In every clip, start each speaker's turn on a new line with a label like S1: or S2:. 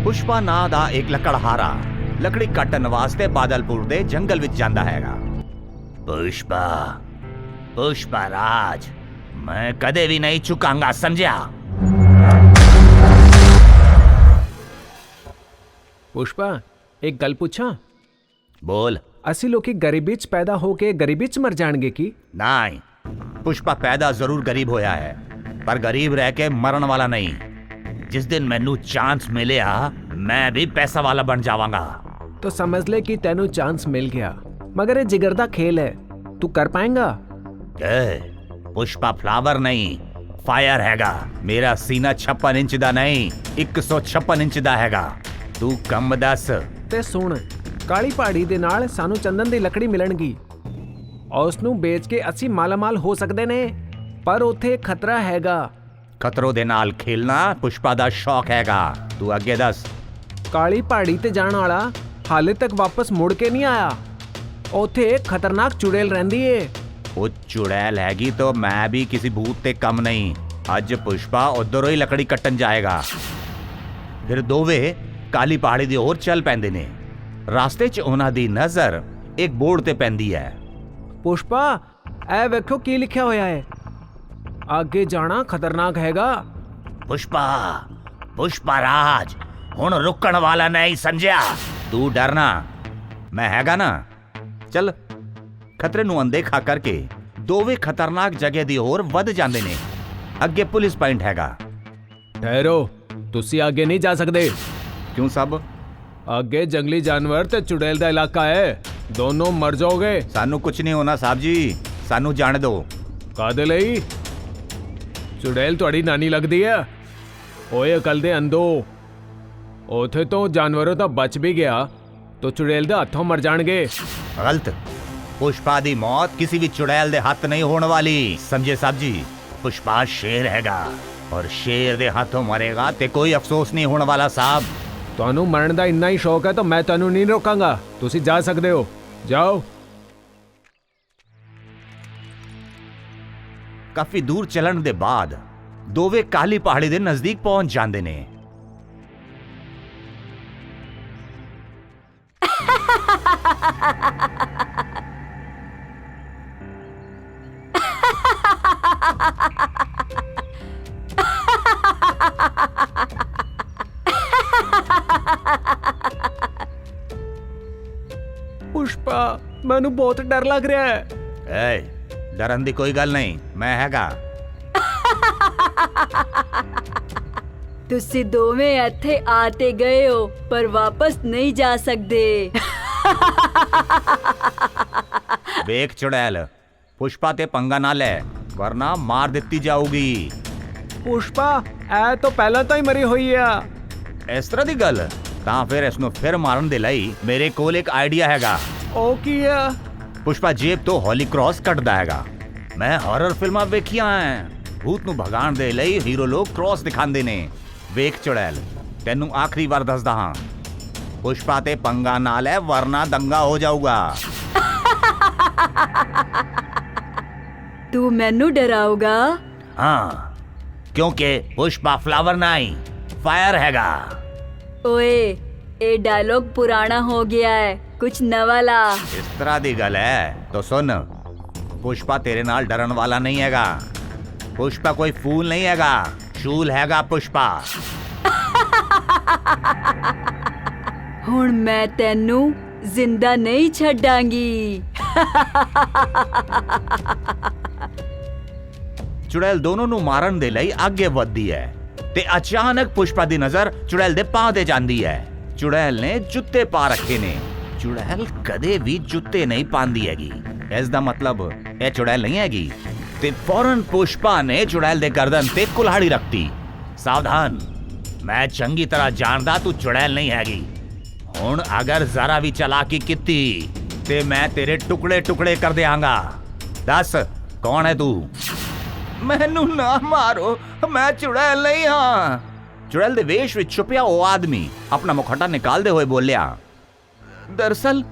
S1: ਪੁਸ਼ਪਾ ਨਾਂ ਦਾ ਇੱਕ ਲੱਕੜਹਾਰਾ ਲੱਕੜੀ ਕੱਟਣ ਵਾਸਤੇ ਬਾਦਲਪੁਰ ਦੇ ਜੰਗਲ ਵਿੱਚ ਜਾਂਦਾ ਹੈਗਾ। ਪੁਸ਼ਪਾ ਰਾਜ, ਮੈਂ ਕਦੇ ਵੀ ਨਹੀਂ ਝੁਕਾਂਗਾ, ਸਮਝਿਆ?
S2: ਪੁਸ਼ਪਾ, ਇੱਕ ਗੱਲ ਪੁੱਛਾਂ?
S1: ਬੋਲ।
S2: ਅਸੀਂ ਲੋਕੀ ਗਰੀਬੀ 'ਚ ਪੈਦਾ ਹੋ ਕੇ ਗਰੀਬੀ 'ਚ ਮਰ ਜਾਣਗੇ ਕੀ?
S1: ਨਹੀਂ, ਪੁਸ਼ਪਾ ਪੈਦਾ ਜ਼ਰੂਰ ਗਰੀਬ ਹੋਇਆ ਹੈ, ਪਰ ਗਰੀਬ ਰਹਿ ਕੇ ਮਰਨ ਵਾਲਾ ਨਹੀਂ। ਜਿਸ ਦਿਨ ਮੈਨੂੰ ਚਾਂਸ ਮਿਲਿਆ ਮੈਂ ਵੀ ਪੈਸਾ ਵਾਲਾ ਬਣ ਜਾਵਾਂਗਾ।
S2: तो समझ ले कि तेनू चांस मिल गया, मगर ये जिगर दा खेल है, तू कर पाएगा?
S1: पुष्पा फ्लावर नहीं, फायर हैगा। मेरा सीना 56 इंच दा नहीं 156 इंच दा हैगा। तू कम दस।
S2: ते सुन, काली पहाड़ी दे नाल सानू चंदन दी लकड़ी मिलणगी और उसनू बेच के असी मालामाल हो सकदे ने, पर उथे खतरा हैगा।
S1: खतरों दे नाल खेलना पुष्पा दा शौक हैगा। तू अगे दस।
S2: काली पहाड़ी ते जाण वाला हाले तक वापस मुड़ के नहीं आया। उथे खतरनाक चुड़ैल रहिंदी है।
S1: वो चुड़ैल हैगी तो मैं भी किसी भूत ते कम नहीं। अज पुष्पा उधरों ही लकड़ी कट्टन जाएगा। फिर दोवे काली पहाड़ी दी ओर चल पैंदे ने। रास्ते च उन्हां दी नजर एक बोर्ड ते पैंदी है।
S2: पुष्पा, ए वेखो की लिखिया होया है, आगे जाना खतरनाक हैगा।
S1: पुष्पा राज, हुण रुकण वाला नहीं, समझिया? तू डरना, मैं हैगा ना। चल, खतरे नूं अनदेखा करके दोवे खतरनाक जगह दी ओर वध जांदे ने। अगे पुलिस पॉइंट हैगा।
S2: ठहरो, तुसी आगे नहीं जा सकदे।
S1: क्यों सब?
S2: आगे जंगली जानवर ते चुड़ैल दा इलाका है, दोनों मर जाओगे।
S1: सानू कुछ नहीं होना साहब जी, सानू जाने दो।
S2: कादे लई? चुड़ैल तुहाडी नानी लगदी है? ओए अकल दे अंधो, उथे तो जानवरों दा बच भी गया तो चुड़ैल दे हाथों मर जाणगे।
S1: गलत। पुष्पा दी मौत किसी भी चुड़ैल दे हाथ नहीं होने वाली, समझे साहब जी? पुष्पा शेर हैगा और शेर दे हाथों मरेगा ते कोई अफसोस नहीं होने वाला साहब।
S2: तुहानू मरण दा इन्ना ही शौक है तो मैं तुहानू नहीं रोकांगा, तुसी जा सकदे हो, जाओ।
S1: काफी दूर चलन दे बाद दोवे काली पहाड़ी दे नजदीक पहुंच जांदे ने।
S2: पुष्पा, मैनू बहुत डर लग रहा है।
S1: डरन दी कोई गल नहीं, मैं हैगा।
S3: तुसी दोवें इत्थे आते गए हो पर वापस नहीं जा सकदे।
S1: वेख चुड़ैल, पुष्पा ते पंगा ना ले वरना मार दित्ती जाऊगी।
S2: पुष्पा, ऐ तो पहला तो ही मरी हुई है।
S1: इस तरह दी गल तां फिर इसनू फिर मारन दे लई मेरे कोल एक आइडिया हैगा।
S2: ओ की है?
S1: पुष्पा जेब तो हॉली क्रॉस कटदा हैगा। मैं हॉरर फिल्मां वेखियां हैं, भूत नू भगाण दे लई हीरो लोग क्रॉस दिखांदे ने। वेख चुड़ैल, तेनू आखिरी बार दसदा हां, पुष्पा ते पंगा ना ले वरना दंगा हो जाऊगा।
S3: तू मैनू डराओगा?
S1: हाँ, क्योंकि पुष्पा फ्लावर नहीं, फायर हैगा।
S3: ओए, ये डायलॉग पुराना हो गया है, कुछ नवा ला।
S1: इस तरह दी गल है तो सुन, पुष्पा तेरे नाल डरन वाला नहीं हैगा। पुष्पा कोई फूल नहीं हैगा, शूल हैगा पुष्पा।
S3: हुण मैं तेनू जिंदा नहीं छड्डांगी।
S1: चुड़ैल दोनों नू मारन दे लई आगे वधदी है ते अचानक पुष्पा दी नजर चुड़ैल दे पां ते जांदी है। चुड़ैल ने जुत्ते पा रखे ने। चुड़ैल कदे भी जुत्ते नहीं पांदी हैगी, इस दा मतलब ये चुड़ैल नहीं हैगी। ते फौरन पुष्पा ने चुड़ैल दे गर्दन ते कुल्हाड़ी रखती। सावधान, मैं चंगी तरह जानदा तू चुड़ैल नहीं हैगी। हुण अगर जरा भी चालाकी कीती ते मैं तेरे टुकड़े टुकड़े कर देंगा। दस, कौन है तू? मैनू ना मारो, मैं चुड़ैल नहीं हाँ। चुड़ैल दे वेश विच छुपिया वो आदमी अपना मुखौटा निकालते हुए बोलिया, दरअसल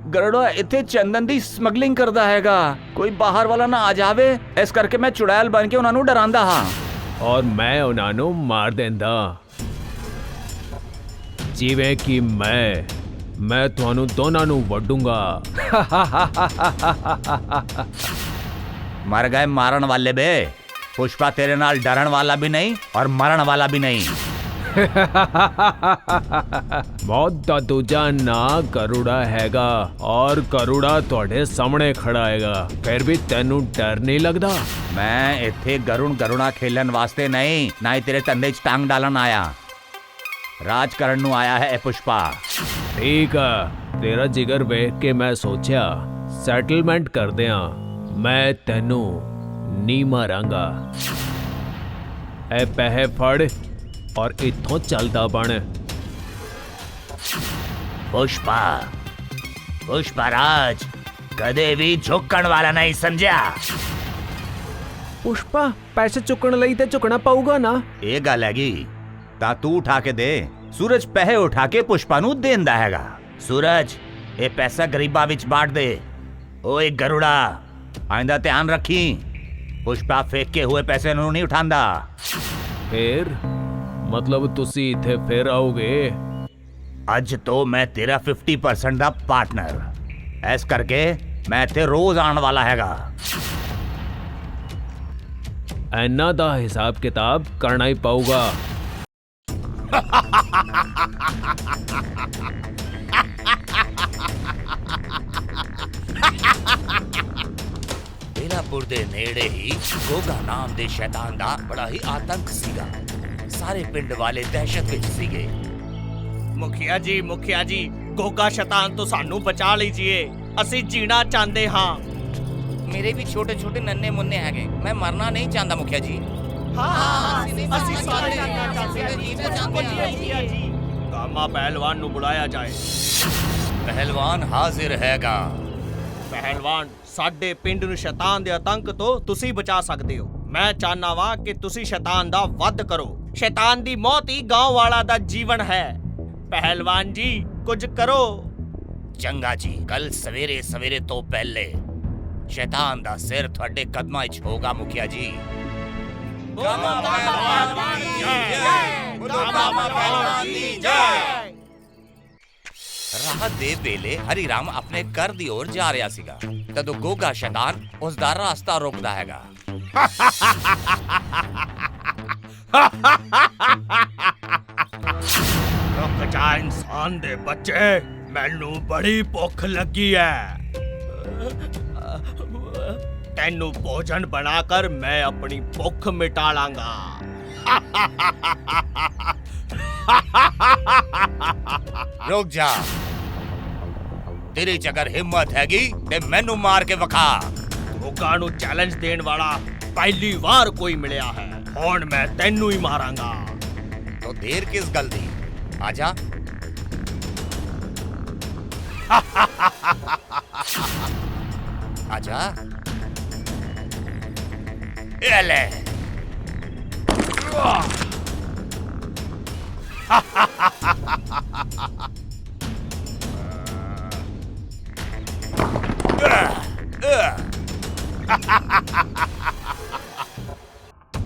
S1: गरड़ा इत्थे चंदन दी स्मगलिंग करदा हैगा, कोई बाहर वाला ना आ जावे, इस करके मैं चुड़ैल बन के उन्हां नू डरांदा हां।
S2: और मैं उन्हां नू मार देंदा। ਜਿਵੇਂ ਕਿ ਮੈਂ ਤੁਹਾਨੂੰ ਦੋਨਾਂ ਨੂੰ ਵੱਢੂੰਗਾ।
S1: मर गए मारण वाले बे। पुष्पा तेरे नाल डरण वाला भी नहीं और मरण वाला भी नहीं।
S2: ਮੌਤ ਦਾ ਦੂਜਾ ਨਾਂ ਗਰੁੜਾ ਹੈਗਾ ਔਰ ਗਰੁੜਾ ਤੁਹਾਡੇ ਸਾਹਮਣੇ ਖੜਾ ਹੈਗਾ। ਫਿਰ ਵੀ ਤੈਨੂੰ ਡਰ ਨਹੀਂ ਲੱਗਦਾ?
S1: मैं इत्थे गरुण गरुणा खेलन वास्ते नहीं, ना ही तेरे तंदे च टांग डालन आया। राज करन नू आया है पुष्पा।
S2: ਠੀਕ ਆ, ਤੇਰਾ ਜਿਗਰ ਵੇਖ ਕੇ ਮੈਂ ਸੋਚਿਆ ਸੈਟਲਮੈਂਟ ਕਰਦੇ ਆ। ਮੈਂ ਤੈਨੂੰ ਨਹੀਂ ਮਾਰਾਂਗਾ। ਇਹ ਪੈਸੇ ਫੜ ਔਰ ਇੱਥੋਂ ਚੱਲਦਾ ਬਣ।
S1: पुष्पा पुष्पराज कदे भी झुकण वाला नहीं समझा।
S2: ਪੁਸ਼ਪਾ ਪੈਸੇ ਚੁੱਕਣ ਲਈ ਤੇ ਝੁਕਣਾ ਪਊਗਾ ਨਾ।
S1: ਇਹ ਗੱਲ ਹੈਗੀ ਤਾਂ ਤੂੰ ਉਠਾ ਕੇ ਦੇ। ਸੂਰਜ ਪੈਸੇ ਉਠਾ ਕੇ ਪੁਸ਼ਪਾ ਨੂੰ ਦੇਂਦਾ ਹੈਗਾ। ਸੂਰਜ ਇਹ ਪੈਸਾ ਗਰੀਬਾਂ ਵਿੱਚ ਬਾਂਟ ਦੇ। ਓਏ ਗਰੁੜਾ ਆਇੰਦਾ ਧਿਆਨ ਰੱਖੀ, ਪੁਸ਼ਪਾ ਫੇਕ ਕੇ ਹੋਏ ਪੈਸੇ ਨੂੰ ਨਹੀਂ ਉਠਾਂਦਾ।
S2: ਫਿਰ ਮਤਲਬ ਤੁਸੀਂ ਇੱਥੇ ਫਿਰ ਆਓਗੇ?
S1: ਅੱਜ ਤੋਂ ਮੈਂ ਤੇਰਾ 50% ਦਾ ਪਾਰਟਨਰ। ਐਸ ਕਰਕੇ ਮੈਂ ਇੱਥੇ ਰੋਜ਼ ਆਉਣ ਵਾਲਾ ਹੈਗਾ।
S2: ਇਹਨਾਂ ਦਾ ਹਿਸਾਬ ਕਿਤਾਬ ਕਰਨਾ ਹੀ ਪਊਗਾ।
S1: ਬੇਲਾਪੁਰ ਦੇ ਨੇੜੇ ਹੀ ਗੋਗਾ ਨਾਮ ਦੇ ਸ਼ੈਤਾਨ ਦਾ ਬੜਾ ਹੀ ਆਤੰਕ ਸੀਗਾ। ਸਾਰੇ ਪਿੰਡ ਵਾਲੇ ਦਹਿਸ਼ਤ ਵਿੱਚ ਸੀਗੇ।
S4: ਮੁਖੀਆ ਜੀ ਗੋਗਾ ਸ਼ੈਤਾਨ ਤੋਂ ਸਾਨੂੰ ਬਚਾ ਲੀਜੀਏ, ਅਸੀਂ ਜੀਣਾ ਚਾਹੁੰਦੇ ਹਾਂ।
S1: ਮੇਰੇ ਵੀ ਛੋਟੇ ਛੋਟੇ ਨੰਨੇ ਮੁੰਨੇ ਹੈਗੇ, ਮੈਂ ਮਰਨਾ ਨਹੀਂ ਚਾਹੁੰਦਾ ਮੁਖੀਆ ਜੀ।
S4: ਅਸੀਂ ਸਾਰੇ ਜੀਣਾ ਚਾਹੁੰਦੇ ਹਾਂ ਜੀ। ਕਾਮਾ ਪਹਿਲਵਾਨ ਨੂੰ ਬੁਲਾਇਆ ਜਾਏ।
S1: ਪਹਿਲਵਾਨ ਹਾਜ਼ਰ ਹੈਗਾ।
S4: ਪਹਿਲਵਾਨ, ਸਾਡੇ ਪਿੰਡ ਨੂੰ ਸ਼ੈਤਾਨ ਦੇ ਆਤੰਕ ਤੋਂ ਤੁਸੀਂ ਬਚਾ ਸਕਦੇ ਹੋ। ਮੈਂ ਚਾਹਨਾ ਵਾਂ ਕਿ ਤੁਸੀਂ ਸ਼ੈਤਾਨ ਦਾ ਵੱਧ ਕਰੋ। ਸ਼ੈਤਾਨ ਦੀ ਮੌਤ ਹੀ ਗਾਂਵ ਵਾਲਾ ਦਾ ਜੀਵਨ ਹੈ। ਪਹਿਲਵਾਨ ਜੀ ਕੁਝ ਕਰੋ।
S1: ਚੰਗਾ ਜੀ, ਕੱਲ ਸਵੇਰੇ ਸਵੇਰੇ ਤੋਂ ਪਹਿਲੇ ਸ਼ੈਤਾਨ ਦਾ ਸਿਰ ਤੁਹਾਡੇ ਕਦਮਾਂ 'ਚ ਹੋਗਾ ਮੁਖੀਆ ਜੀ। ਰਾਤ ਦੇ ਵੇਲੇ ਹਰੀ ਰਾਮ ਆਪਣੇ ਘਰ ਦੀ ओर ਜਾ ਰਿਹਾ ਸੀਗਾ। ਤਦੋਂ ਗੋਗਾ ਸ਼ੈਤਾਨ ਉਸ ਦਾ ਰਸਤਾ ਰੋਕਦਾ ਹੈਗਾ।
S4: ਰੁਕ ਜਾ ਇਨਸਾਨ ਦੇ ਬੱਚੇ, ਮੈਨੂੰ ਬੜੀ ਭੁੱਖ ਲੱਗੀ ਹੈ। ਤੈਨੂੰ ਭੋਜਨ ਬਣਾकर मैं अपनी ਭੁੱਖ ਮਿਟਾ ਲਾਂਗਾ।
S1: रुक जा, तेरी च अगर हिम्मत हैगी ते मैनू मार के विखा।
S4: ਗੋਗਾ ਨੂੰ ਚੈਲੰਜ ਦੇਣ ਵਾਲਾ ਪਹਿਲੀ ਵਾਰ ਕੋਈ ਮਿਲਿਆ ਹੈ। ਹੁਣ ਮੈਂ ਤੈਨੂੰ ਹੀ ਮਾਰਾਂਗਾ।
S1: तो देर किस गल दी, आजा। आजा। ये ले।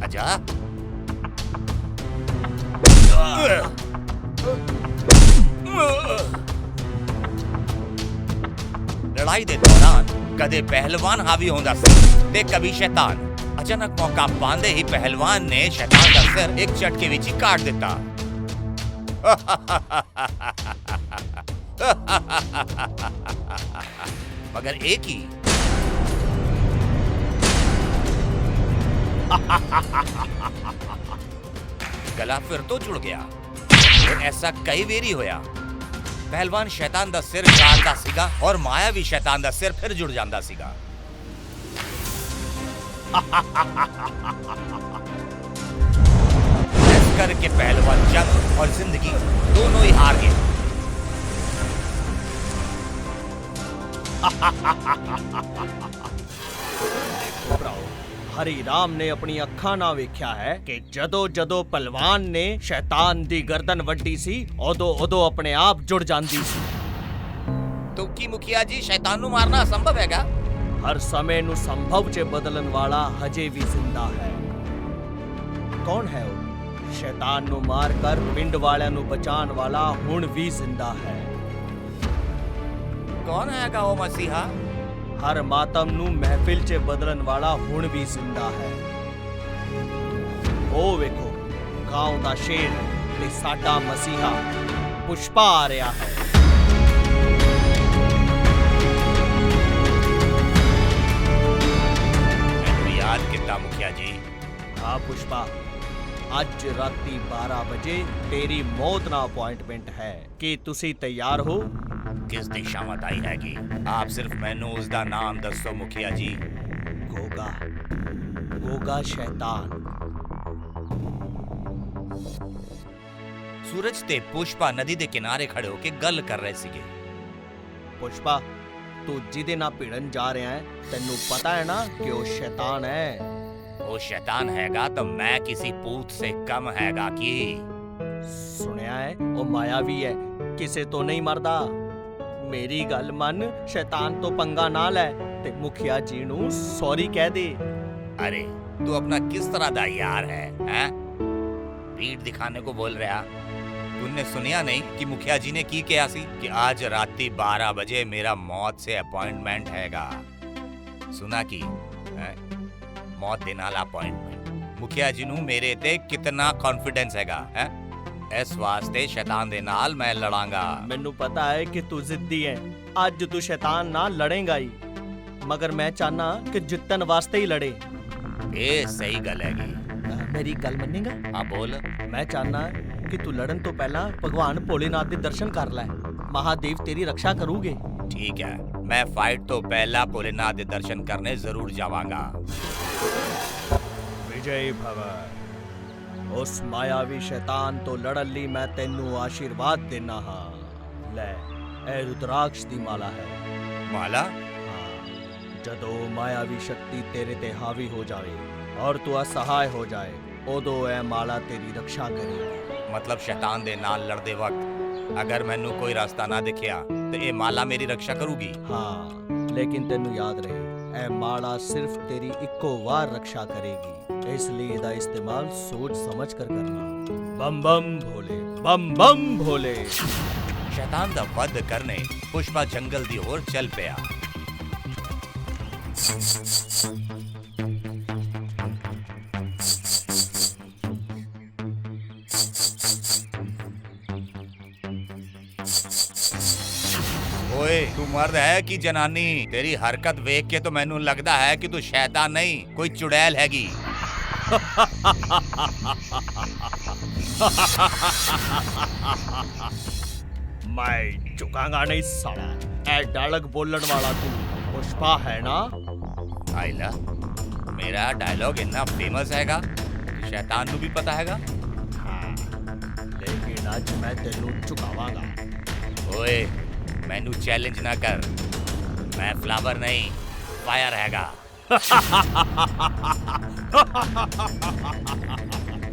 S1: आजा। लड़ाई दे दौरान कदे पहलवान हावी होंदा सी ते कभी शैतान। अचानक मौका पांदे ही पहलवान ने शैतान का सिर एक झटके विच ही काट दिता। मगर एक ही गला फिर तो जुड़ गया। और ऐसा कई वेरी होया। पहलवान शैतान दा सिर काटदा सीगा और मायावी शैतान दा सिर फिर जुड़ जांदा सीगा। इस करके पहलवान जंग और जिंदगी दोनों ही हार गए।
S4: ਹਰੀ ਰਾਮ ਨੇ ਆਪਣੀ ਅੱਖਾਂ ਨਾਲ ਵੇਖਿਆ ਹੈ ਕਿ ਜਦੋਂ ਪਹਿਲਵਾਨ ਨੇ ਸ਼ੈਤਾਨ ਦੀ ਗਰਦਨ ਵੱਢੀ ਸੀ ਉਦੋਂ ਆਪਣੇ ਆਪ ਜੁੜ ਜਾਂਦੀ ਸੀ।
S1: तो की मुखिया जी शैतान ਨੂੰ ਮਾਰਨਾ ਅਸੰਭਵ ਹੈਗਾ।
S4: ਹਰ ਸਮੇਂ ਨੂੰ ਸੰਭਵ 'ਚ ਬਦਲਣ ਵਾਲਾ ਹਜੇ ਵੀ ਜ਼ਿੰਦਾ ਹੈ। ਕੌਣ ਹੈ ਉਹ? ਸ਼ੈਤਾਨ ਨੂੰ ਮਾਰ ਕਰ ਪਿੰਡ ਵਾਲਿਆਂ ਨੂੰ ਬਚਾਉਣ ਵਾਲਾ ਹੁਣ ਵੀ ਜ਼ਿੰਦਾ ਹੈ।
S1: ਕੌਣ ਹੈਗਾ ਉਹ ਮਸੀਹਾ?
S4: ਹਰ ਮਾਤਮ ਨੂੰ ਮਹਿਫਿਲ 'ਚ ਬਦਲਣ ਵਾਲਾ ਹੁਣ ਵੀ ਜ਼ਿੰਦਾ ਹੈ। ਉਹ ਵੇਖੋ, ਗਾਉਂ ਦਾ ਸ਼ੇਰ ਤੇ ਸਾਡਾ ਮਸੀਹਾ ਪੁਸ਼ਪਾ ਆ ਰਿਹਾ ਹੈ।
S1: ਮੈਨੂੰ ਯਾਦ ਕੀਤਾ ਮੁਖੀਆ ਜੀ।
S4: ਹਾਂ ਪੁਸ਼ਪਾ, ਅੱਜ ਰਾਤੀ 12 ਵਜੇ ਤੇਰੀ ਮੌਤ ਨਾਲ ਅਪਾਇੰਟਮੈਂਟ ਹੈ। ਕੀ ਤੁਸੀਂ ਤਿਆਰ ਹੋ?
S1: ਕਿਸ ਦੀ ਸ਼ਾਮਤ ਆਈ ਹੈਗੀ? ਆਪ ਸਿਰਫ ਮੈਨੂੰ ਉਸ ਦਾ ਨਾਮ ਦੱਸੋ ਮੁਖੀਆ ਜੀ।
S4: ਗੋਗਾ, ਗੋਗਾ ਸ਼ੈਤਾਨ।
S1: ਸੂਰਜ ਤੇ ਪੁਸ਼ਪਾ ਨਦੀ ਦੇ ਕਿਨਾਰੇ ਖੜੇ ਹੋ ਕੇ ਗੱਲ ਕਰ ਰਹੇ ਸੀਗੇ।
S4: ਪੁਸ਼ਪਾ, ਤੂੰ ਜਿਹਦੇ ਨਾਲ ਭਿੜਨ ਜਾ ਰਿਹਾ ਹੈ, ਤੈਨੂੰ ਪਤਾ ਹੈ ਨਾ ਕਿ ਉਹ ਸ਼ੈਤਾਨ ਹੈ।
S1: ਉਹ ਸ਼ੈਤਾਨ ਹੈਗਾ ਤਾਂ ਮੈਂ ਕਿਸੇ ਪੂਤ ਸੇ ਕਮ ਹੈਗਾ ਕੀ?
S4: ਸੁਣਿਆ ਹੈ ਉਹ ਮਾਇਆਵੀ ਹੈ, ਕਿਸੇ ਤੋਂ ਨਹੀਂ ਮਰਦਾ। ਮੇਰੀ ਗੱਲ ਮੰਨ, ਸ਼ੈਤਾਨ ਤੋਂ ਪੰਗਾ ਨਾ ਲੈ ਤੇ ਮੁਖੀਆ ਜੀ ਨੂੰ ਸੌਰੀ ਕਹਿ ਦੇ।
S1: अरे तू अपना किस तरह दा यार है, हैं? पीठ दिखाने को बोल रहा? तूने सुनिया नहीं कि मुखिया जी ने की किया सी कि आज राती 12 बजे मेरा मौत से अपॉइंटमेंट हैगा। सुना की हैं? मौत दे नाल अपॉइंटमेंट। मुखिया जी नू मेरे ते कितना कॉन्फिडेंस हैगा, हैं? इस वास्ते शैतान दे नाल मैं लड़ांगा।
S4: ਮੈਨੂੰ ਪਤਾ ਹੈ ਕਿ ਤੂੰ ਜ਼ਿੱਦੀ ਹੈ। ਅੱਜ ਤੂੰ ਸ਼ੈਤਾਨ ਨਾਲ ਲੜੇਂਗਾ ਹੀ, ਮਗਰ ਮੈਂ ਚਾਹਨਾ ਕਿ ਜਿੱਤਣ ਵਾਸਤੇ ਹੀ ਲੜੇ।
S1: ਇਹ ਸਹੀ ਗੱਲ ਹੈਗੀ।
S4: ਮੇਰੀ ਗੱਲ ਮੰਨੇਗਾ?
S1: ਹਾਂ ਬੋਲ।
S4: ਮੈਂ ਚਾਹਨਾ ਕਿ ਤੂੰ ਲੜਨ ਤੋਂ ਪਹਿਲਾਂ ਭਗਵਾਨ ਭੋਲੇਨਾਥ ਦੇ ਦਰਸ਼ਨ ਕਰ ਲੈ। ਮਹਾਦੇਵ ਤੇਰੀ ਰੱਖਿਆ ਕਰੂਗੇ।
S1: ठीक है, मैं फाइट तो पहला भोलेनाथ के दर्शन करने जरूर जावांगा।
S4: ਵਿਜੇ ਭਵ। ਉਸ ਮਾਇਆਵੀ ਸ਼ੈਤਾਨ ਤੋਂ ਲੜਨ ਲਈ ਮੈਂ ਤੈਨੂੰ ਆਸ਼ੀਰਵਾਦ ਦੇਣਾ ਹਾਂ। ਲੈ, ਇਹ ਰੁਦਰਾਕਸ਼ ਦੀ ਮਾਲਾ ਹੈ।
S1: माला?
S4: ਜਦੋਂ ਮਾਇਆਵੀ ਸ਼ਕਤੀ ਤੇਰੇ ਤੇ ਹਾਵੀ ਹੋ ਜਾਵੇ ਔਰ ਤੂੰ ਅਸਹਾय ਹੋ ਜਾਏ, ਉਦੋਂ ਇਹ ਮਾਲਾ ਤੇਰੀ ਰੱਖਿਆ ਕਰੇਗੀ।
S1: मतलब शैतान दे नाल लड़दे वक्त अगर मैनू कोई रास्ता ना दिखिया तो ये माला मेरी रक्षा करूगी।
S4: ਹਾਂ, ਲੇਕਿਨ ਤੈਨੂੰ ਯਾਦ ਰਹੇ, ਇਹ ਮਾਲਾ ਸਿਰਫ ਤੇਰੀ ਇੱਕੋ ਵਾਰ ਰੱਖਿਆ ਕਰੇਗੀ। ਇਸ ਲਈ ਇਹਦਾ ਇਸਤੇਮਾਲ ਸੋਚ ਸਮਝ ਕਰ ਕਰਨਾ। ਬੰਮ ਬੰਮ ਭੋਲੇ, ਬੰਮ ਬੰਮ ਭੋਲੇ।
S1: शैतान दा वध करने पुष्पा जंगल दी ओर चल पिया। ओए, तू मर्द है कि जनानी? तेरी हरकत वेख के तो मैनू लगदा है कि तू शैतान नहीं, कोई चुड़ैल हैगी।
S4: मैं झुकांगा नहीं साला। ए डायलॉग बोलने वाला तू पुष्पा है ना?
S1: आइला, मेरा डायलॉग इतना फेमस हैगा शैतान नू भी पता हैगा।
S4: हाँ, लेकिन आज मैं तेनू झुकावांगा।
S1: ओए, मैनू चैलेंज ना कर, मैं फ्लावर नहीं फायर हैगा।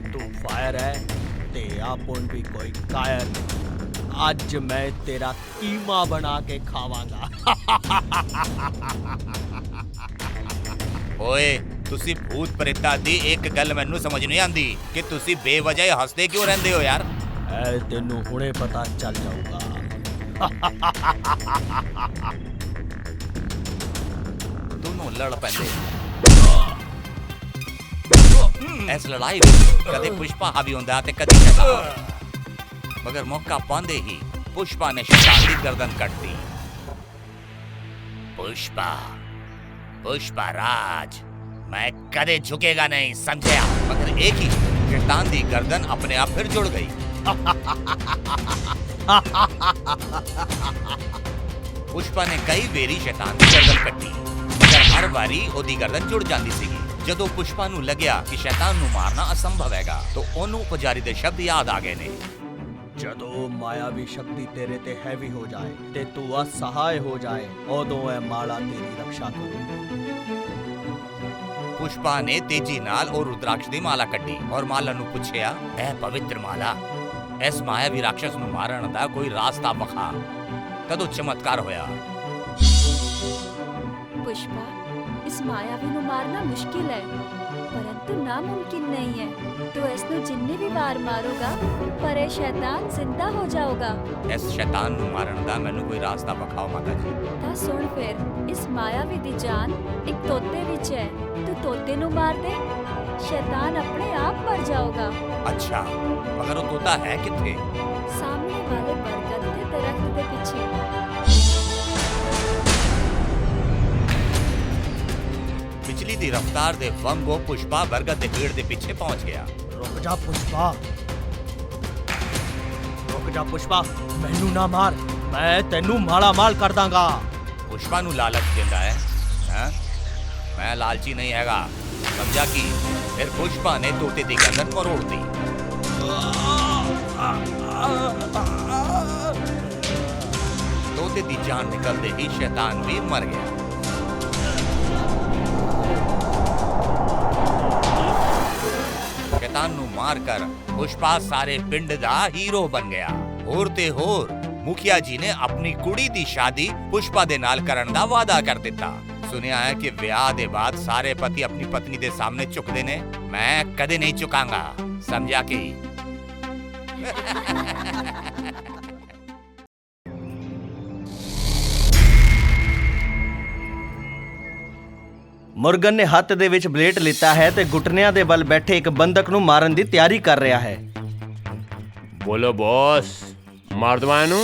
S4: तू फायर है ते आपन भी कोई कायर नहीं। आज मैं तेरा कीमा बना के खावांगा।
S1: ओए, तुसी भूत प्रेता दी एक गल मैनू समझ नहीं आंदी कि तुसी बेवजह हंसदे क्यों रहंदे हो यार?
S4: ऐ तेनू हुणे पता चल जाऊगा।
S1: दोनों लड़ पैंदे। इस लड़ाई में कदे पुष्पा हावी होंदा ते कदे शैतान, मगर मौका पांदे ही पुष्पा ने शैतान की गर्दन कट दी। पुष्पा, पुष्पा राज, मैं कदे झुकेगा नहीं, समझया? मगर एक ही शैतान दी गर्दन अपने आप फिर जुड़ गई। पुष्पा ने कई वेरी शैतान की गर्दन कट्टी, मगर हर वारी ओदी गर्दन जुड़ जाती सी। ਜਦੋਂ ਪੁਸ਼ਪਾ ਨੂੰ ਲੱਗਿਆ ਕਿ ਸ਼ੈਤਾਨ ਨੂੰ ਮਾਰਨਾ ਅਸੰਭਵ ਹੈਗਾ ਤਾਂ ਉਹਨੂੰ ਪੁਜਾਰੀ ਦੇ ਸ਼ਬਦ ਯਾਦ ਆ ਗਏ ਨੇ।
S4: ਜਦੋਂ ਮਾਇਆਵੀ ਸ਼ਕਤੀ ਤੇਰੇ ਤੇ ਹੈਵੀ ਹੋ ਜਾਏ ਤੇ ਤੂੰ ਅਸਹਾय ਹੋ ਜਾਏ, ਉਦੋਂ ਇਹ ਮਾਲਾ ਤੇਰੀ ਰੱਖਿਆ ਕਰੇਗੀ।
S1: ਪੁਸ਼ਪਾ ਨੇ ਤੇਜ਼ੀ ਨਾਲ ਉਹ ਰੁਦਰਾਕਸ਼ ਦੀ ਮਾਲਾ ਕੱਢੀ ਔਰ ਮਾਲਾ ਨੂੰ ਪੁੱਛਿਆ, ਇਹ ਪਵਿੱਤਰ ਮਾਲਾ, ਇਸ ਮਾਇਆਵੀ ਰਾਖਸ਼ ਨੂੰ ਮਾਰਨ ਦਾ ਕੋਈ ਰਾਸਤਾ ਵਿਖਾ। ਤਦੋਂ ਚਮਤਕਾਰ ਹੋਇਆ।
S3: पुष्पा, इस मायावी ਨੂੰ ਮਾਰਨਾ ਮੁਸ਼ਕਿਲ ਹੈ, ਪਰੰਤु ਨਾਮੁਮਕਿਨ ਨਹੀਂ ਹੈ। तो इसनु जिन्ने भी वार मारोगा पर ये शैतान जिंदा हो जाओगा।
S1: ਇਸ ਸ਼ੈਤਾਨ ਨੂੰ ਮਾਰਨ ਦਾ ਮੈਨੂੰ ਕੋਈ ਰਾਸਤਾ ਵਿਖਾਓ ਮਾਤਾ ਜੀ।
S3: ਤਾਂ ਸੁਣ ਫਿਰ, ਇਸ ਮਾयावी ਦੀ ਜਾਨ ਇੱਕ ਤੋਤੇ ਵਿੱਚ ਹੈ। ਤੂੰ ਤੋਤੇ ਨੂੰ ਮਾਰ ਦੇ, ਸ਼ੈਤਾਨ ਆਪਣੇ ਆਪ ਮਰ ਜਾਊਗਾ।
S1: ਅੱਛਾ, ਮਗਰ ਉਹ ਤੋਤਾ ਹੈ ਕਿੱਥੇ?
S3: ਸਾਹਮਣੇ ਵਾਲੇ ਬਰਗਦ ਦੇ ਦਰਖਤ ਦੇ ਪਿੱਛੇ।
S1: ਬਿਜਲੀ ਦੀ ਰਫ਼ਤਾਰ ਦੇ ਵਾਂਗੂ ਪੁਸ਼ਪਾ ਬਰਗਦ ਦੇ ਪੇੜ ਦੇ ਪਿੱਛੇ ਪਹੁੰਚ ਗਿਆ।
S4: ਰੁਕ ਜਾ ਪੁਸ਼ਪਾ, ਰੁਕ ਜਾ ਪੁਸ਼ਪਾ, ਮੈਨੂੰ ਨਾ ਮਾਰ, ਮੈਂ ਤੈਨੂੰ ਮਾਲਾ ਮਾਲ ਕਰ ਦਾਂਗਾ।
S1: ਪੁਸ਼ਪਾ ਨੂੰ ਲਾਲਚ ਦਿੰਦਾ ਹੈ ਹਾਂ? ਮੈਂ ਲਾਲਚੀ ਨਹੀਂ ਹੈਗਾ, ਸਮਝਾ ਕਿ ਫਿਰ ਪੁਸ਼ਪਾ ਨੇ ਤੋਤੇ ਦੀ ਗਰਦਨ ਮਰੋੜਤੀ। ਤੋਤੇ ਦੀ ਜਾਨ ਨਿਕਲਦੇ ਹੀ ਸ਼ੈਤਾਨ ਵੀ ਮਰ ਗਿਆ। ਸ਼ੈਤਾਨ ਨੂੰ ਮਾਰ ਕਰ ਪੁਸ਼ਪਾ ਸਾਰੇ ਪਿੰਡ ਦਾ ਹੀਰੋ ਬਣ ਗਿਆ। ਹੋਰ ਤੇ ਹੋਰ ਮੁਖੀਆ ਜੀ ਨੇ ਆਪਣੀ ਕੁੜੀ ਦੀ ਸ਼ਾਦੀ ਪੁਸ਼ਪਾ ਦੇ ਨਾਲ ਕਰਨ ਦਾ ਵਾਅਦਾ ਕਰ ਦਿੱਤਾ। ਸੁਣਿਆ ਹੈ ਕਿ ਵਿਆਹ ਦੇ ਬਾਅਦ ਸਾਰੇ ਪਤੀ ਆਪਣੀ ਪਤਨੀ ਦੇ ਸਾਹਮਣੇ ਝੁਕਦੇ ਨੇ। ਮੈਂ ਕਦੇ ਨਹੀਂ ਝੁਕਾਂਗਾ, ਸਮਝਿਆ ਕਿ
S4: ਮੁਰਗਨ ਨੇ ਹੱਥ ਦੇ ਵਿੱਚ ਬਲੇਟ ਲਿੱਤਾ ਹੈ ਤੇ ਘੁਟਨਿਆਂ ਦੇ ਵੱਲ ਬੈਠੇ ਇੱਕ ਬੰਦਕ ਨੂੰ ਮਾਰਨ ਦੀ ਤਿਆਰੀ ਕਰ ਰਿਹਾ ਹੈ।
S2: ਬੋਲੋ ਬੌਸ, ਮਾਰ ਦਵਾਂ ਇਹਨੂੰ?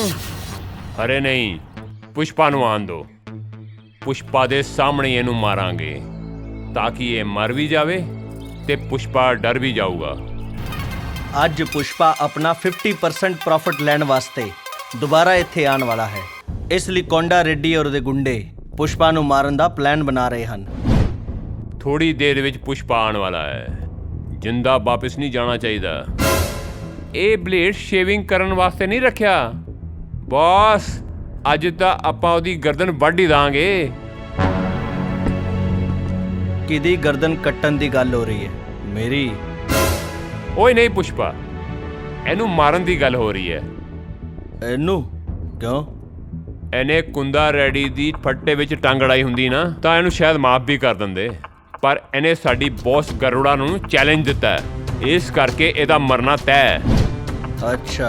S2: ਅਰੇ ਨਹੀਂ, ਪੁਸ਼ਪਾ ਨੂੰ ਆਉਣ ਦਿਓ। ਪੁਸ਼ਪਾ ਦੇ ਸਾਹਮਣੇ ਇਹਨੂੰ ਮਾਰਾਂਗੇ ਤਾਂ ਕਿ ਇਹ ਮਰ ਵੀ ਜਾਵੇ ਤੇ ਪੁਸ਼ਪਾ ਡਰ ਵੀ ਜਾਊਗਾ।
S4: ਅੱਜ ਪੁਸ਼ਪਾ ਆਪਣਾ 50% ਪ੍ਰੋਫਿਟ ਲੈਣ ਵਾਸਤੇ ਦੁਬਾਰਾ ਇੱਥੇ ਆਉਣ ਵਾਲਾ ਹੈ। ਇਸ ਲਈ ਕੋਂਡਾ ਰੈਡੀ ਔਰ ਉਹਦੇ ਗੁੰਡੇ ਪੁਸ਼ਪਾ ਨੂੰ ਮਾਰਨ ਦਾ ਪਲਾਨ ਬਣਾ ਰਹੇ ਹਨ।
S2: ਥੋੜੀ ਦੇਰ ਵਿੱਚ ਪੁਸ਼ਪਾ ਆਉਣ ਵਾਲਾ ਹੈ, ਜਿੰਦਾ ਵਾਪਸ ਨਹੀਂ ਜਾਣਾ ਚਾਹੀਦਾ। ਇਹ ਬਲੇਡ ਸ਼ੇਵਿੰਗ ਕਰਨ ਵਾਸਤੇ ਨਹੀਂ ਰੱਖਿਆ ਬੌਸ, ਅੱਜ ਤਾਂ ਆਪਾਂ ਉਹਦੀ ਗਰਦਨ ਵੱਢ ਹੀ ਦਾਂਗੇ।
S4: ਕਿਹਦੀ ਗਰਦਨ ਕੱਟਣ ਦੀ ਗੱਲ ਹੋ ਰਹੀ ਹੈ? ਮੇਰੀ?
S2: ਓਏ ਨਹੀਂ ਪੁਸ਼ਪਾ, ਇਹਨੂੰ ਮਾਰਨ ਦੀ ਗੱਲ ਹੋ ਰਹੀ ਹੈ।
S4: ਇਹਨੂੰ ਕਿਉਂ?
S2: ਇਹਨੇ ਕੁੰਦਾ ਰੈਡੀ ਦੀ ਫੱਟੇ ਵਿੱਚ ਟੰਗ ਅੜਾਈ ਹੁੰਦੀ ਨਾ ਤਾਂ ਇਹਨੂੰ ਸ਼ਾਇਦ ਮਾਫ ਵੀ ਕਰ ਦਿੰਦੇ, ਪਰ ਇਹਨੇ ਸਾਡੀ ਬੌਸ ਗਰੁੜਾ ਨੂੰ ਚੈਲੰਜ ਦਿੱਤਾ ਹੈ, ਇਸ ਕਰਕੇ ਇਹਦਾ ਮਰਨਾ ਤੈਅ ਹੈ।
S4: ਅੱਛਾ,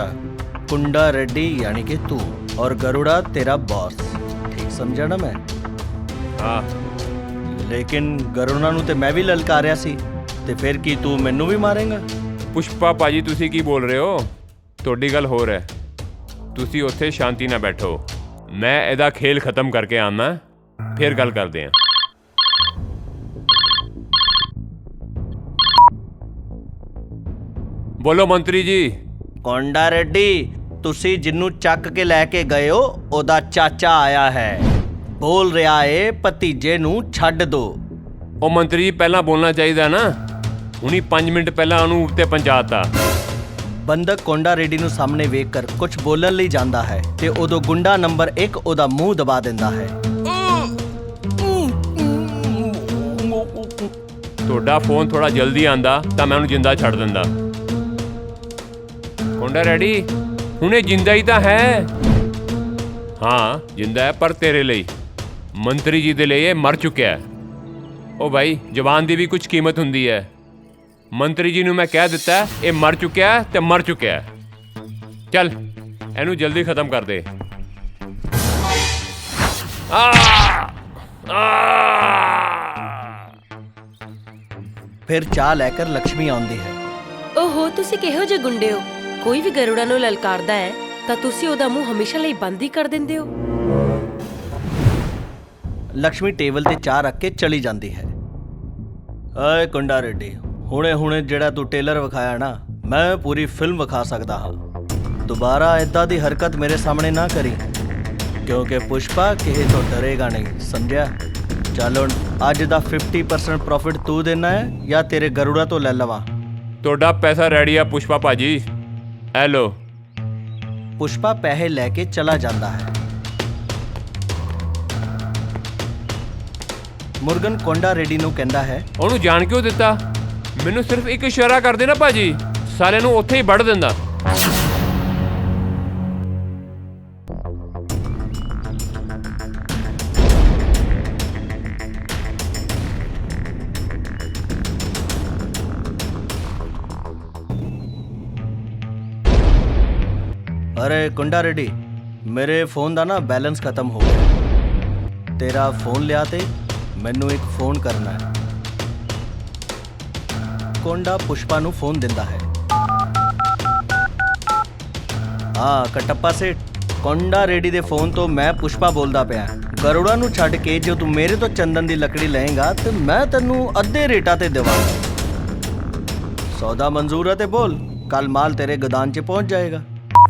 S4: ਕੁੰਡਾ ਰੈਡੀ यानी कि तू और गरुड़ा तेरा बॉस, ठीक समझा ना मैं?
S2: ਹਾਂ,
S4: ਲੇਕਿਨ ਗरुड़ा ਨੂੰ ਤੇ ਮੈਂ ਵੀ ਲਲਕਾਰਿਆ ਸੀ, ਤੇ ਫਿਰ ਕੀ ਤੂੰ ਮੈਨੂੰ ਵੀ ਮਾਰੇਂਗਾ?
S2: ਪੁਸ਼ਪਾ ਭਾਜੀ ਤੁਸੀਂ ਕੀ ਬੋਲ ਰਹੇ ਹੋ? ਤੁਹਾਡੀ ਗੱਲ ਹੋਰ ਹੈ, ਤੁਸੀਂ ਉੱਥੇ ਸ਼ਾਂਤੀ ਨਾਲ ਬੈਠੋ, ਮੈਂ ਇਹਦਾ ਖੇਲ ਖਤਮ ਕਰਕੇ ਆਉਣਾ, ਫਿਰ ਗੱਲ ਕਰਦੇ ਹਾਂ। ਬੋਲੋ ਮੰਤਰੀ ਜੀ।
S4: ਕੋਂਡਾ ਰੈਡੀ, ਤੁਸੀਂ ਜਿੰਨੂੰ ਚੱਕ ਕੇ ਲੈ ਕੇ ਗਏ ਹੋ ਉਹਦਾ ਚਾਚਾ ਆਇਆ ਹੈ, ਬੋਲ ਰਿਹਾ ਏ ਭਤੀਜੇ ਨੂੰ ਛੱਡ ਦੋ।
S2: ਉਹ ਮੰਤਰੀ ਜੀ ਪਹਿਲਾਂ ਬੋਲਣਾ ਚਾਹੀਦਾ ਨਾ, ਹੁਣੀ 5 ਮਿੰਟ ਪਹਿਲਾਂ ਉਹਨੂੰ ਉੱਤੇ ਪਹੁੰਚਾਤਾ।
S4: ਬੰਦਕ ਕੋਂਡਾ ਰੈਡੀ ਨੂੰ ਸਾਹਮਣੇ ਵੇਖ ਕਰ ਕੁਝ ਬੋਲਣ ਲਈ ਜਾਂਦਾ ਹੈ ਤੇ ਉਦੋਂ ਗੁੰਡਾ ਨੰਬਰ 1 ਉਹਦਾ ਮੂੰਹ ਦਬਾ ਦਿੰਦਾ ਹੈ।
S2: ਤੁਹਾਡਾ ਫੋਨ ਥੋੜਾ ਜਲਦੀ ਆਂਦਾ ਤਾਂ ਮੈਂ ਉਹਨੂੰ ਜਿੰਦਾ ਛੱਡ ਦਿੰਦਾ। ਕੋਂਡਾ ਰੈਡੀ, ਹੁਣੇ ਜਿੰਦਾ ਹੀ ਤਾਂ ਹੈ। ਹਾਂ ਜਿੰਦਾ ਹੈ, ਪਰ ਤੇਰੇ ਲਈ, ਮੰਤਰੀ ਜੀ ਦੇ ਲਈ ਇਹ ਮਰ ਚੁੱਕਿਆ ਹੈ। ਉਹ ਭਾਈ, ਜ਼ਬਾਨ ਦੀ ਵੀ ਕੁਝ ਕੀਮਤ ਹੁੰਦੀ ਹੈ। ਮੰਤਰੀ ਜੀ ਨੂੰ ਮੈਂ ਕਹਿ ਦਿੱਤਾ ਇਹ ਮਰ ਚੁੱਕਿਆ ਤੇ ਮਰ ਚੁੱਕਿਆ। ਚੱਲ ਇਹਨੂੰ ਜਲਦੀ ਖਤਮ ਕਰ ਦੇ।
S4: ਫਿਰ ਚਾਹ ਲੈ ਕਰ ਲక్ష్ਮੀ ਆਉਂਦੀ ਹੈ।
S5: ਓਹੋ, ਤੁਸੀਂ ਕਿਹੋ ਜਿਹੇ ਗੁੰਡੇ ਹੋ? ਕੋਈ ਵੀ ਗਰੁੜਾ ਨੂੰ ਲਲਕਾਰਦਾ ਹੈ ਤਾਂ ਤੁਸੀਂ ਉਹਦਾ ਮੂੰਹ ਹਮੇਸ਼ਾ ਲਈ ਬੰਦ ਹੀ ਕਰ ਦਿੰਦੇ ਹੋ।
S4: ਲక్ష్ਮੀ ਟੇਬਲ ਤੇ ਚਾਹ ਰੱਖ ਕੇ ਚਲੀ ਜਾਂਦੀ ਹੈ। ਓਏ ਕੁੰਡਾ ਰੈਡੀ, ਹੁਣੇ ਜਿਹੜਾ ਤੂੰ ਟੇਲਰ ਵਿਖਾਇਆ ਨਾ, ਮੈਂ ਪੂਰੀ ਫਿਲਮ ਵਿਖਾ ਸਕਦਾ ਹਾਂ। ਦੁਬਾਰਾ ਇਦਾਂ ਦੀ ਹਰਕਤ ਮੇਰੇ ਸਾਹਮਣੇ ਨਾ ਕਰੀ, ਕਿਉਂਕਿ ਪੁਸ਼ਪਾ ਕਿਸੇ ਤੋਂ ਡਰੇਗਾ ਨਹੀਂ, ਸਮਝਿਆ? ਚੱਲ ਹੁਣ ਅੱਜ ਦਾ 50% ਪ੍ਰੋਫਿਟ ਤੂੰ ਦੇਣਾ ਹੈ ਜਾਂ ਤੇਰੇ ਗਰੁੜਾ ਤੋਂ ਲੈ ਲਵਾਂ?
S2: ਤੁਹਾਡਾ ਪੈਸਾ ਰੈਡੀ ਆ ਪੁਸ਼ਪਾ ਭਾਜੀ, ਐ ਲੋ।
S4: ਪੁਸ਼ਪਾ ਪੈਸੇ ਲੈ ਕੇ ਚਲਾ ਜਾਂਦਾ ਹੈ। ਮੁਰਗਨ ਕੋਂਡਾ ਰੈਡੀ ਨੂੰ ਕਹਿੰਦਾ ਹੈ,
S2: ਉਹਨੂੰ ਜਾਣ ਕਿਉਂ ਦਿੱਤਾ? ਮੈਨੂੰ ਸਿਰਫ ਇੱਕ ਇਸ਼ਾਰਾ ਕਰ ਦੇ ਨਾ ਭਾਜੀ, ਸਾਲਿਆਂ ਨੂੰ ਉੱਥੇ ਹੀ ਵੱਢ ਦਿੰਦਾ।
S4: अरे कुंडा रेडी, मेरे फोन ਦਾ ਨਾ ਬੈਲੈਂਸ ਖਤਮ ਹੋ ਗਿਆ। ਤੇਰਾ ਫੋਨ ਲਿਆ ਤੇ ਮੈਨੂੰ ਇੱਕ ਫੋਨ ਕਰਨਾ ਹੈ। ਕੋਂਡਾ ਪੁਸ਼ਪਾ ਨੂੰ ਫੋਨ ਦਿੰਦਾ ਹੈ। ਹਾਂ ਕਟੱਪਾ ਸੇਠ, ਕੋਂਡਾ ਰੇਡੀ ਦੇ ਫੋਨ ਤੋਂ ਮੈਂ ਪੁਸ਼ਪਾ ਬੋਲਦਾ ਪਿਆ। ਗਰੁੜਾ ਨੂੰ ਛੱਡ ਕੇ ਜੇ ਤੂੰ ਮੇਰੇ ਤੋਂ ਚੰਦਨ ਦੀ ਲੱਕੜੀ ਲਏਗਾ ਤੇ ਮੈਂ ਤੈਨੂੰ ਅੱਧੇ ਰੇਟਾਂ ਤੇ ਦੇਵਾਂਗਾ। ਸੌਦਾ ਮਨਜ਼ੂਰ ਹੈ ਤੇ ਬੋਲ, ਕੱਲ ਮਾਲ ਤੇਰੇ ਗੋਦਾਮ 'ਚ ਪਹੁੰਚ ਜਾਏਗਾ।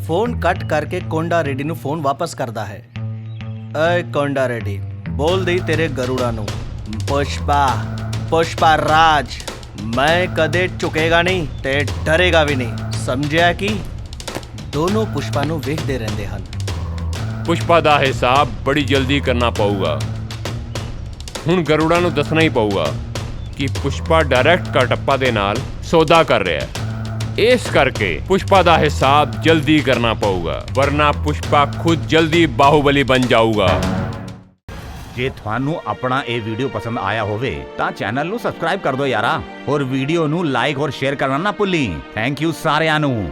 S4: ਫੋਨ ਕੱਟ ਕਰਕੇ ਕੋਂਡਾ ਰੇਡੀ ਨੂੰ ਫੋਨ ਵਾਪਸ ਕਰਦਾ ਹੈ। ਏ ਕੋਂਡਾ ਰੇਡੀ, ਬੋਲ ਦੇ ਤੇਰੇ ਗਰੁੜਾ ਨੂੰ, ਪੁਸ਼ਪਾ ਰਾਜ ਮੈਂ ਕਦੇ ਝੁਕੇਗਾ ਨਹੀਂ ਤੇ ਡਰੇਗਾ ਵੀ ਨਹੀਂ, ਸਮਝਿਆ? ਕਿ ਦੋਨੋਂ ਪੁਸ਼ਪਾ ਨੂੰ ਵੇਖਦੇ ਰਹਿੰਦੇ ਹਨ।
S6: ਪੁਸ਼ਪਾ ਦਾ ਹਿਸਾਬ ਬੜੀ ਜਲਦੀ ਕਰਨਾ ਪਊਗਾ। ਹੁਣ ਗਰੁੜਾ ਨੂੰ ਦੱਸਣਾ ਹੀ ਪਊਗਾ ਕਿ ਪੁਸ਼ਪਾ ਡਾਇਰੈਕਟ ਕਟੱਪਾ ਦੇ ਨਾਲ ਸੌਦਾ ਕਰ ਰਿਹਾ ਹੈ। ਇਸ ਕਰਕੇ ਪੁਸ਼ਪਾ ਦਾ ਹਿਸਾਬ ਜਲਦੀ ਕਰਨਾ ਪਊਗਾ, ਵਰਨਾ ਪੁਸ਼ਪਾ ਖੁਦ ਜਲਦੀ ਬਾਹੂਬਲੀ ਬਣ ਜਾਊਗਾ।
S1: ਜੇ ਤੁਹਾਨੂੰ ਆਪਣਾ ਇਹ ਵੀਡੀਓ ਪਸੰਦ ਆਇਆ ਹੋਵੇ ਤਾਂ ਚੈਨਲ ਨੂੰ ਸਬਸਕ੍ਰਾਈਬ ਕਰ ਦਿਓ ਯਾਰਾ, ਔਰ ਵੀਡੀਓ ਨੂੰ ਲਾਈਕ ਔਰ ਸ਼ੇਅਰ ਕਰਨਾ ਨਾ ਭੁੱਲੀ। ਥੈਂਕ ਯੂ ਸਾਰਿਆਂ ਨੂੰ।